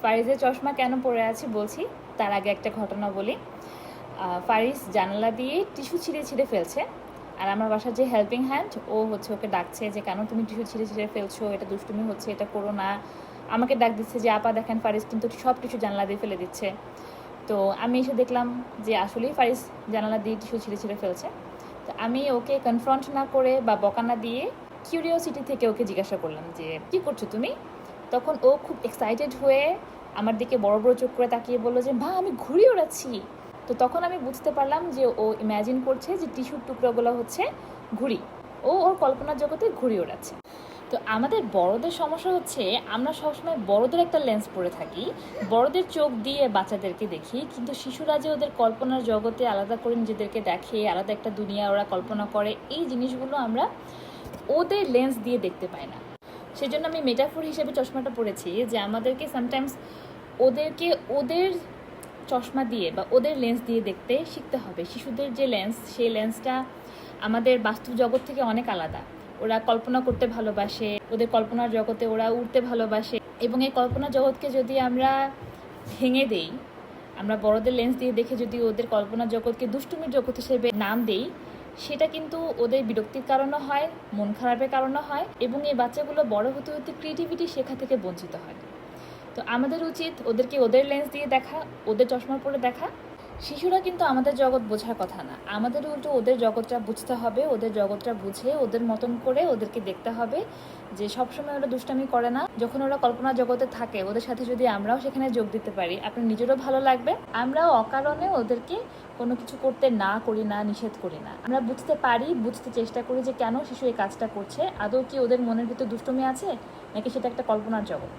ফারিজের চশমা কেন পরে আছি বলছি, তার আগে একটা ঘটনা বলি। ফারিজ জানালা দিয়ে টিস্যু ছিঁড়ে ছিঁড়ে ফেলছে, আর আমার বাসার যে হেল্পিং হ্যান্ড ও হচ্ছে ওকে ডাকছে যে কেন তুমি টিস্যু ছিঁড়ে ছিঁড়ে ফেলছো, এটা দুষ্টুমি হচ্ছে, এটা করো না। আমাকে ডাক দিচ্ছে যে আপা দেখেন ফারিজ কিন্তু সব টিস্যু জানালা দিয়ে ফেলে দিচ্ছে। তো আমি এসে দেখলাম যে আসলেই ফারিজ জানালা দিয়ে টিস্যু ছিঁড়ে ছিঁড়ে ফেলছে। তো আমি ওকে কনফ্রন্ট না করে বা বকা না দিয়ে কিউরিওসিটি থেকে ওকে জিজ্ঞাসা করলাম যে কী করছো তুমি। তখন ও খুব এক্সাইটেড হয়ে আমার দিকে বড় বড় চোখ করে তাকিয়ে বললো যে মা আমি ঘুড়ি ওড়াচ্ছি। তো তখন আমি বুঝতে পারলাম যে ও ইম্যাজিন করছে যে টিস্যুর টুকরোগুলো হচ্ছে ঘুড়ি, ও ওর কল্পনার জগতে ঘুড়ি ওড়াচ্ছে। তো আমাদের বড়দের সমস্যা হচ্ছে আমরা সবসময় বড়দের একটা লেন্স পরে থাকি, বড়দের চোখ দিয়ে বাচ্চাদেরকে দেখি, কিন্তু শিশুরা যে ওদের কল্পনার জগতে আলাদা করে নিজেদেরকে দেখে, আলাদা একটা দুনিয়া ওরা কল্পনা করে, এই জিনিসগুলো আমরা ওদের লেন্স দিয়ে দেখতে পাই না। সেই জন্য আমি মেটাফোর হিসেবে চশমাটা পরেছি যে আমাদেরকে সামটাইমস ওদেরকে ওদের চশমা দিয়ে বা ওদের লেন্স দিয়ে দেখতে শিখতে হবে। শিশুদের যে লেন্স, সেই লেন্সটা আমাদের বাস্তব জগৎ থেকে অনেক আলাদা। ওরা কল্পনা করতে ভালোবাসে, ওদের কল্পনার জগতে ওরা উড়তে ভালোবাসে, এবং এই কল্পনার জগৎকে যদি আমরা ভেঙে দেই, আমরা বড়দের লেন্স দিয়ে দেখে যদি ওদের কল্পনার জগৎকে দুষ্টুমির জগৎ হিসেবে নাম দেই, সেটা কিন্তু ওদের বিরক্তির কারণও হয়, মন খারাপের কারণও হয়, এবং এই বাচ্চাগুলো বড় হতে হতে ক্রিয়েটিভিটি শেখা থেকে বঞ্চিত হয়। তো আমাদের উচিত ওদেরকে ওদের লেন্স দিয়ে দেখা, ওদের চশমা পরে দেখা। শিশুরা কিন্তু আমাদের জগৎ বোঝার কথা না, আমাদের উল্টো ওদের জগৎটা বুঝতে হবে, ওদের জগৎটা বুঝে ওদের মতন করে ওদেরকে দেখতে হবে যে সবসময় ওরা দুষ্টামি করে না। যখন ওরা কল্পনার জগতে থাকে, ওদের সাথে যদি আমরাও সেখানে যোগ দিতে পারি, আপনার নিজেরও ভালো লাগবে। আমরাও অকারণে ওদেরকে কোনো কিছু করতে না করি না, নিষেধ করি না। আমরা বুঝতে পারি, বুঝতে চেষ্টা করি যে কেন শিশু এই কাজটা করছে, আদৌ কি ওদের মনের ভিতর দুষ্টুমি আছে নাকি সেটা একটা কল্পনার জগৎ।